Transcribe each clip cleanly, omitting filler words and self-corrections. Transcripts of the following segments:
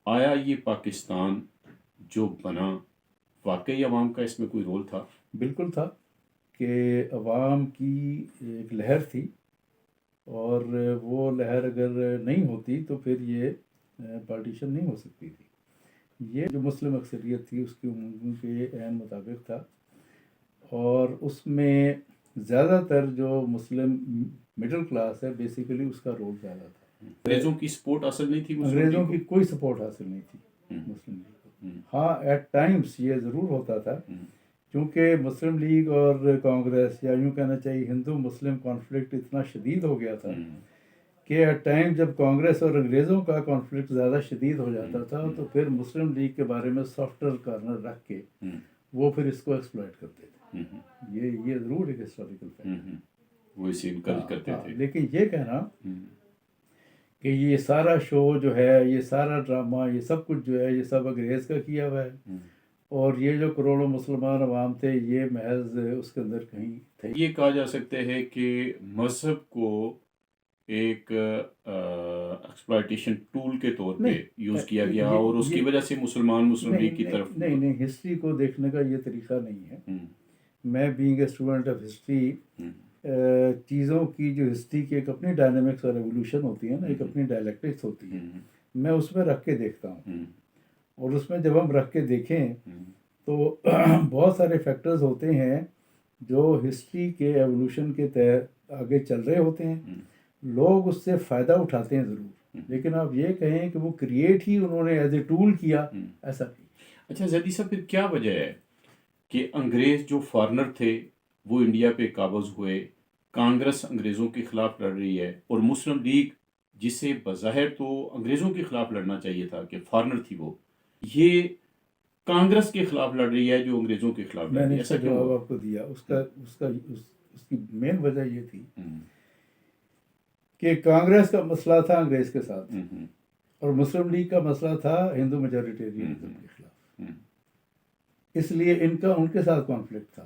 آیا یہ پاکستان جو بنا واقعی عوام کا اس میں کوئی رول تھا؟ بالکل تھا کہ عوام کی ایک لہر تھی، اور وہ لہر اگر نہیں ہوتی تو پھر یہ پارٹیشن نہیں ہو سکتی تھی۔ یہ جو مسلم اکثریت تھی اس کی امنگوں کے عین مطابق تھا، اور اس میں زیادہ تر جو مسلم مڈل کلاس ہے بیسیکلی اس کا رول زیادہ تھا۔ انگریزوں کی سپورٹ حاصل نہیں تھی مسلم انگریزوں لیگ کی کو؟ کوئی سپورٹ حاصل نہیں تھی مسلم لیگ کو۔ ہاں ایٹ ٹائمس یہ ضرور ہوتا تھا، کیونکہ مسلم لیگ اور کانگریس، یا یوں کہنا چاہیے ہندو مسلم کانفلکٹ اتنا شدید ہو گیا تھا کہ ایٹ ٹائم جب کانگریس اور انگریزوں کا کانفلکٹ زیادہ شدید ہو جاتا تھا تو پھر مسلم لیگ کے بارے میں سافٹر کارنر رکھ کے وہ پھر اس کو ایکسپلائٹ کرتے تھے۔ یہ ضرور ایک ہسٹوریکل فیکٹ، وہ اسے انکریج کرتے تھے۔ لیکن یہ کہنا کہ یہ سارا شو جو ہے، یہ سارا ڈرامہ، یہ سب کچھ جو ہے یہ سب انگریز کا کیا ہوا ہے، اور یہ جو کروڑوں مسلمان عوام تھے یہ محض اس کے اندر کہیں تھے۔ یہ کہا جا سکتا ہے کہ مذہب کو ایک ایکسپلائٹیشن ٹول کے طور پہ یوز کیا گیا، اور اس کی وجہ سے مسلم لیگ کی طرف نہیں، ہسٹری کو دیکھنے کا یہ طریقہ نہیں ہے۔ میں being a student of history, چیزوں کی جو ہسٹری کی ایک اپنی ڈائنامکس اور ایولیوشن ہوتی ہے نا، ایک اپنی ڈائلیکٹکس ہوتی ہے، میں اس میں رکھ کے دیکھتا ہوں، اور اس میں جب ہم رکھ کے دیکھیں تو بہت سارے فیکٹرز ہوتے ہیں جو ہسٹری کے ایولیوشن کے تحت آگے چل رہے ہوتے ہیں، لوگ اس سے فائدہ اٹھاتے ہیں ضرور، لیکن آپ یہ کہیں کہ وہ کریٹ ہی انہوں نے ایز اے ٹول کیا، ایسا نہیں۔ اچھا زیدی صاحب، پھر کیا وجہ ہے کہ انگریز جو فارنر تھے وہ انڈیا پہ قابض ہوئے، کانگریس انگریزوں کے خلاف لڑ رہی ہے، اور مسلم لیگ جسے بظاہر تو انگریزوں کے خلاف لڑنا چاہیے تھا کہ فارنر تھی، وہ یہ کانگریس کے خلاف لڑ رہی ہے جو انگریزوں کے خلاف لڑ میں رہی نے ہے؟ اس کا ایسا کیوں جواب ہوا؟ آپ کو دیا، اس کی مین وجہ یہ تھی کہ کانگریس کا مسئلہ تھا انگریز کے ساتھ، اور مسلم لیگ کا مسئلہ تھا ہندو میجورٹیرینزم کے خلاف، اس لیے ان کے ساتھ کانفلکٹ تھا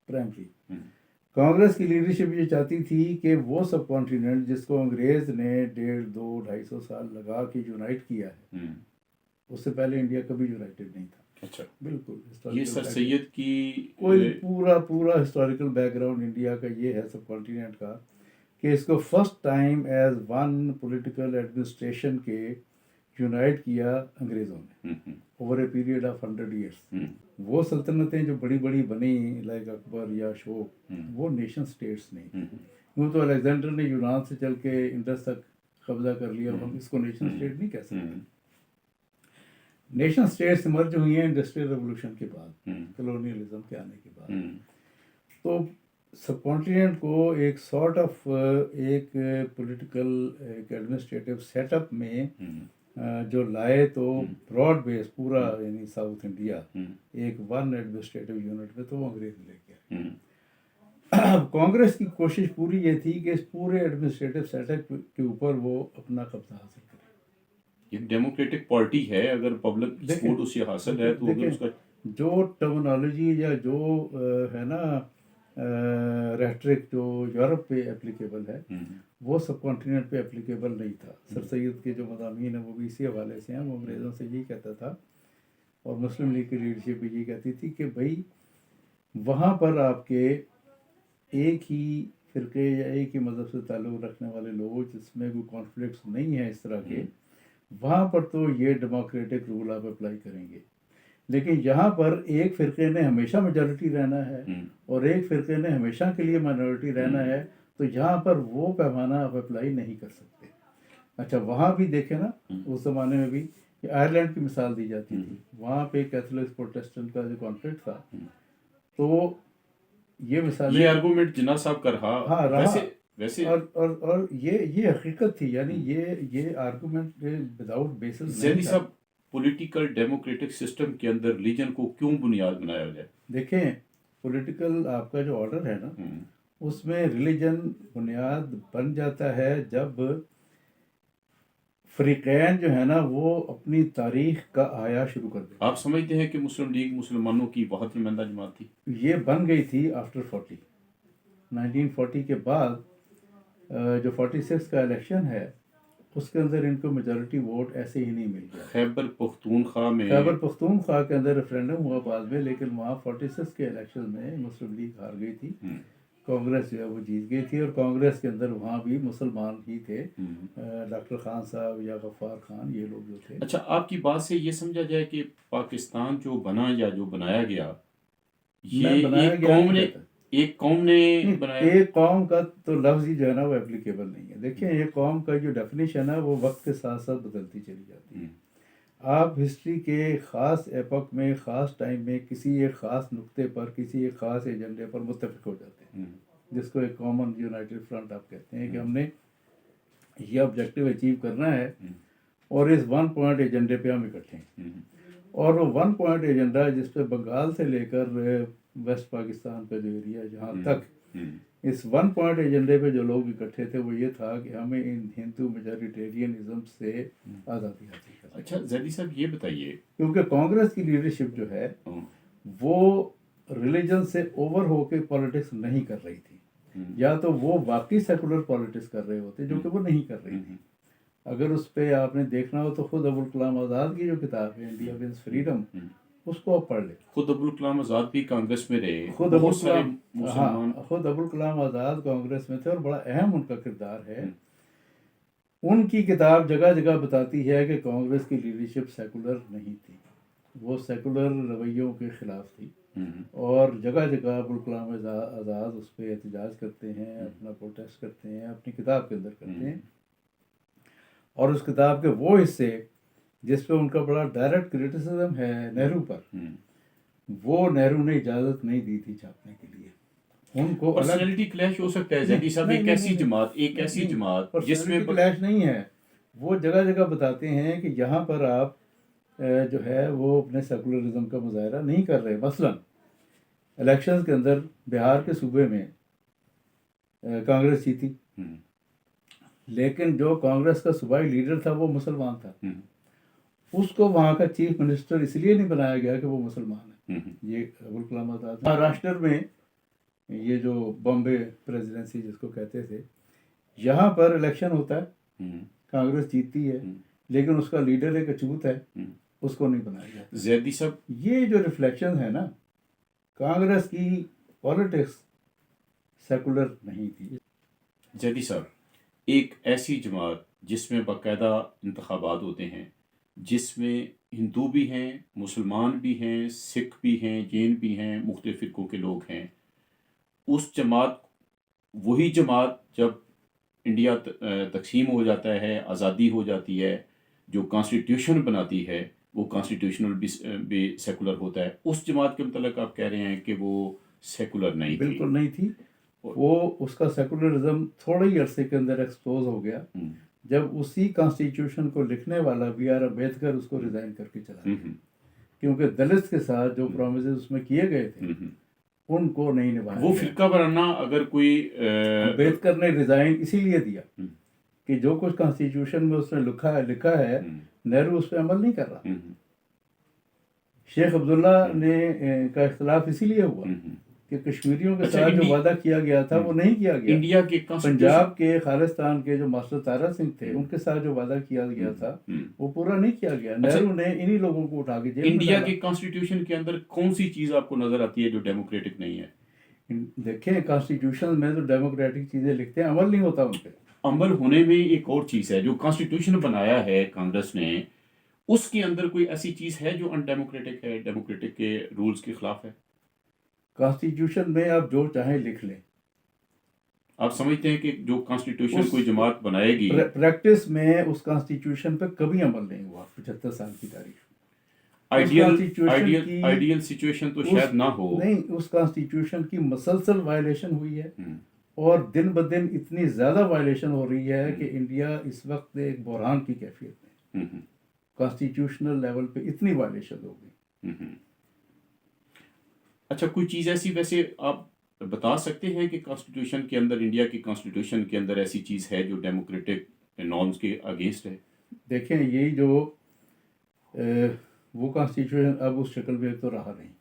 پرائمری۔ کانگریس کی لیڈرشپ یہ چاہتی تھی کہ وہ سب کانٹیننٹ جس کو انگریز نے 150 200 250 سال لگا کے یونائٹ کیا ہے، اس سے پہلے انڈیا کبھی یونائٹڈ نہیں تھا۔ اچھا، بالکل یہ سر سید کی کوئی پورا ہسٹوریکل بیک گراؤنڈ انڈیا کا یہ ہے سب کانٹیننٹ کا، کہ اس کو first time as one political administration کے یونائٹ کیا انگریزوں نے over a period of 100 years. وہ سلطنتیں جو بڑی بڑی بنی لائک اکبر یا اشوک، وہ نیشن سٹیٹس نہیں، یوں تو الیگزینڈر نے یونان سے چل کے انڈس تک قبضہ کر لیا، ہم اس کو نیشن سٹیٹ نہیں کہہ سکتے۔ نیشن سٹیٹس ایمرج ہوئی ہیں انڈسٹریل ریولوشن کے بعد، کلونیلزم کے آنے کے بعد۔ تو سب کانٹیننٹ کو ایک سارٹ آف ایک پولیٹیکل ایک ایڈمنسٹریٹو سیٹ اپ میں جو لائے، تو براڈ بیس پورا یعنی ساؤتھ انڈیا ایک ون ایڈمنسٹریٹو یونٹ میں، تو وہ انگریز لے کے آئے۔ اب کانگریس کی کوشش پوری یہ تھی کہ اس پورے ایڈمنسٹریٹو سیٹ اپ کے اوپر وہ اپنا قبضہ حاصل کرے۔ یہ ڈیموکریٹک پارٹی ہے، اگر پبلک سپورٹ اسے حاصل ہے تو اگر اس کا جو ٹرمنالوجی یا جو ہے نا ریٹرک جو یورپ پہ اپلیکیبل ہے، وہ سب کانٹیننٹ پہ اپلیکیبل نہیں تھا۔ سر سید کے جو مضامین ہیں وہ بھی اسی حوالے سے ہیں، وہ انگریزوں سے یہی کہتا تھا، اور مسلم لیگ کی لیڈرشپ بھی یہی کہتی تھی کہ بھائی وہاں پر آپ کے ایک ہی فرقے یا ایک ہی مذہب سے تعلق رکھنے والے لوگ، جس میں کوئی کانفلکٹس نہیں ہیں اس طرح کے، وہاں پر تو یہ ڈیموکریٹک رول آپ اپلائی کریں گے، لیکن یہاں پر ایک فرقے نے ہمیشہ میجورٹی رہنا ہے اور ایک فرقے نے ہمیشہ کے لیے مائنورٹی رہنا ہے، تو یہاں پر وہ پیمانہ آپ اپلائی نہیں کر سکتے۔ اچھا وہاں بھی دیکھیں نا، اس زمانے میں بھی آئرلینڈ کی مثال دی جاتی تھی، وہاں پہ کیتھولک پروٹیسٹنٹ کا جو کانفلکٹ تھا، تو یہ مثالیں، یہ آرگومنٹ جناح صاحب کا رہا ویسے اور یہ حقیقت تھی، یعنی یہ آرگومنٹ وداؤٹ بیسس زیدی صاحب پولیٹیکل ڈیموکریٹک سسٹم کے اندر ریلیجن کو کیوں بنیاد بنایا جائے؟ دیکھیں پولیٹیکل آپ کا جو آرڈر ہے نا، اس میں ریلیجن بنیاد بن جاتا ہے جب فریقین جو ہے نا وہ اپنی تاریخ کا آیا شروع کر دیں۔ آپ سمجھتے ہیں کہ مسلم لیگ مسلمانوں کی بہت نمائندہ جماعت تھی؟ یہ بن گئی تھی آفٹر 1940 کے بعد، جو 46 کا الیکشن ہے اس کے اندر ان کو میجورٹی ووٹ ایسے ہی نہیں مل گیا. خیبر پختونخوا میں خیبر پختونخوا کے اندر ریفرینڈم ہوا بعد میں، لیکن وہاں 46 کے الیکشن میں مسلم لیگ ہار گئی تھی. کانگریس جو ہے وہ جیت گئی تھی، اور کانگریس کے اندر وہاں بھی مسلمان ہی تھے. ڈاکٹر خان صاحب یا غفار خان، یہ لوگ جو تھے. اچھا، آپ کی بات سے یہ سمجھا جائے کہ پاکستان جو بنا یا جو بنایا گیا، میں یہ بنایا ایک گیا قوم نہیں نے کہتا. ایک قوم نے بنایا. ایک قوم کا تو لفظ ہی جو ہے نا وہ اپلیکیبل نہیں ہے. دیکھیں، ایک قوم کا جو ڈیفینیشن ہے وہ وقت کے ساتھ ساتھ بدلتی چلی جاتی ہے. آپ ہسٹری کے خاص ایپک میں، خاص ٹائم میں کسی ایک خاص نقطے پر، کسی ایک خاص ایجنڈے پر متفق ہو جاتے ہیں، جس کو ایک کامن یونائٹڈ فرنٹ آپ کہتے ہیں، کہ ہم نے یہ آبجیکٹیو اچیو کرنا ہے، اور اس 1 پوائنٹ ایجنڈے پہ ہم اکٹھے ہیں. اور وہ 1 پوائنٹ ایجنڈا جس پہ بنگال سے لے کر ویسٹ پاکستان کا جو ایریا جہاں تک، اس 1 پوائنٹ ایجنڈے پہ جو لوگ اکٹھے تھے وہ یہ تھا کہ ہمیں ان ہندو میجورٹیرینزم سے آزادی حاصل کرنی. اچھا زیدی صاحب، یہ بتائیے، کیونکہ کانگریس کی لیڈرشپ جو ہے وہ ریلیجن سے اوور ہو کے پالیٹکس نہیں کر رہی تھی. یا تو وہ واقعی سیکولر پالیٹکس کر رہے ہوتے، جو کہ وہ نہیں کر رہی تھی. اگر اس پہ آپ نے دیکھنا ہو تو خود ابوالکلام آزاد کی جو کتاب ہے انڈیا ونز فریڈم، اس کو آپ پڑھ لیں. خود ابوالکلام آزاد بھی کانگریس میں رہے. خود بہت سارے ابوالکلام، مسلمان. ہاں، خود ابوالکلام آزاد کانگریس میں تھے، اور بڑا اہم ان کا کردار ہے. ان کی کتاب جگہ جگہ بتاتی ہے کہ کانگریس کی لیڈرشپ سیکولر نہیں تھی، وہ سیکولر رویوں کے خلاف تھی. اور جگہ جگہ ابوالکلام آزاد اس پہ احتجاج کرتے ہیں، اپنا پروٹیسٹ کرتے ہیں، اپنی کتاب کے اندر کرتے ہیں. اور اس کتاب کے وہ حصے جس پہ ان کا بڑا ڈائریکٹ کرٹیسزم ہے نہرو پر، وہ نہرو نے اجازت نہیں دی تھی چھاپنے کے لیے. ان کو پرسنالٹی کلیش ہو سکتا ہے زیدی صاحب. ایک ایسی جماعت جس میں کلیش نہیں ہے. وہ جگہ جگہ بتاتے ہیں کہ یہاں پر آپ جو ہے وہ اپنے سیکولرزم کا مظاہرہ نہیں کر رہے. مثلا الیکشنز کے اندر بہار کے صوبے میں کانگریس جیتی، لیکن جو کانگریس کا صوبائی لیڈر تھا وہ مسلمان تھا. اس کو وہاں کا چیف منسٹر اس لیے نہیں بنایا گیا کہ وہ مسلمان ہے. یہ ابوالکلام آزاد. مہاراشٹر میں یہ جو بامبے پریزیڈنسی جس کو کہتے تھے، یہاں پر الیکشن ہوتا ہے، کانگریس جیتتی ہے، لیکن اس کا لیڈر ایک اچھوت ہے، اس کو نہیں بنایا گیا. زیدی صاحب، یہ جو ریفلیکشن ہے نا، کانگریس کی پالیٹکس سیکولر نہیں تھی. زیدی صاحب، ایک ایسی جماعت جس میں باقاعدہ انتخابات ہوتے ہیں، جس میں ہندو بھی ہیں، مسلمان بھی ہیں، سکھ بھی ہیں، جین بھی ہیں، مختلف فرقوں کے لوگ ہیں. اس جماعت، وہی جماعت جب انڈیا تقسیم ہو جاتا ہے، آزادی ہو جاتی ہے، جو کانسٹیٹیوشن بناتی ہے وہ کانسٹیٹیوشنل بھی سیکولر ہوتا ہے. اس جماعت کے متعلق آپ کہہ رہے ہیں کہ وہ سیکولر نہیں تھی. بالکل نہیں تھی. وہ اس کا سیکولرزم تھوڑے ہی عرصے کے اندر ایکسپوز ہو گیا جب اسی کانسٹیٹیوشن کو لکھنے والا بی آر امبیڈکر اس کو ریزائن کر کے چلا گیا. کیونکہ دلت کے ساتھ جو پرومسز اس میں کیے گئے تھے ان کو نہیں نبھایا. وہ فرقہ وارانہ اگر کوئی امبیڈکر نے ریزائن اسی لیے دیا کہ جو کچھ کانسٹیٹیوشن میں اس نے لکھا ہے نہرو اس پہ عمل نہیں کر رہا. شیخ عبداللہ نے کا اختلاف اسی لیے ہوا کہ کشمیریوں کے ساتھ جو وعدہ کیا گیا تھا وہ نہیں کیا گیا. انڈیا کے پنجاب کے خالصتان کے جو ماسٹر تارا سنگھ تھے ان کے ساتھ جو وعدہ کیا گیا تھا وہ پورا نہیں کیا گیا. نہرو نے انہی لوگوں کو اٹھا کے جیل میں انڈیا کے کانسٹیٹیوشن کے اندر کون سی چیز آپ کو نظر آتی ہے جو ڈیموکریٹک نہیں ہے؟ دیکھیں، کانسٹیٹیوشن میں تو ڈیموکریٹک چیزیں لکھتے ہیں، عمل نہیں ہوتا ان پہ. عمل ہونے میں ایک اور چیز ہے. جو کانسٹیٹیوشن بنایا ہے کانگریس نے، اس کے اندر کوئی ایسی چیز ہے جو ان ڈیموکریٹک ہے، ڈیموکریٹک کے رولز کے خلاف ہے؟ کانسٹیٹیوشن میں آپ جو چاہیں لکھ لیں. آپ سمجھتے ہیں کہ جو کانسٹیٹیوشن کوئی جماعت بنائے گی، پریکٹس میں اس کانسٹیٹیوشن پہ کبھی عمل نہیں ہوا 75 سال کی تاریخ. آئیڈیل سچویشن تو شاید نہ ہو. نہیں، اس کانسٹیٹیوشن کی مسلسل وائلیشن ہوئی ہے، اور دن بدن اتنی زیادہ وائلیشن ہو رہی ہے کہ انڈیا اس وقت ایک بحران کی کیفیت میں. کانسٹیٹیوشنل لیول پہ اتنی وائلیشن ہو گئی. اچھا، کوئی چیز ایسی ویسے آپ بتا سکتے ہیں کہ کانسٹیٹیوشن کے اندر، انڈیا کی کانسٹیٹیوشن کے اندر ایسی چیز ہے جو ڈیموکریٹک نارمز کے اگینسٹ ہے؟ دیکھیں، یہی جو وہ کانسٹیٹیوشن اب اس شکل میں تو رہا نہیں.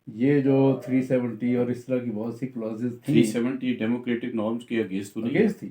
یہ جو 370 اور اس طرح کی بہت سی کلازز تھیں، 370 ڈیموکریٹک نارمز کے اگینسٹ تو نہیں اگینسٹ تھی.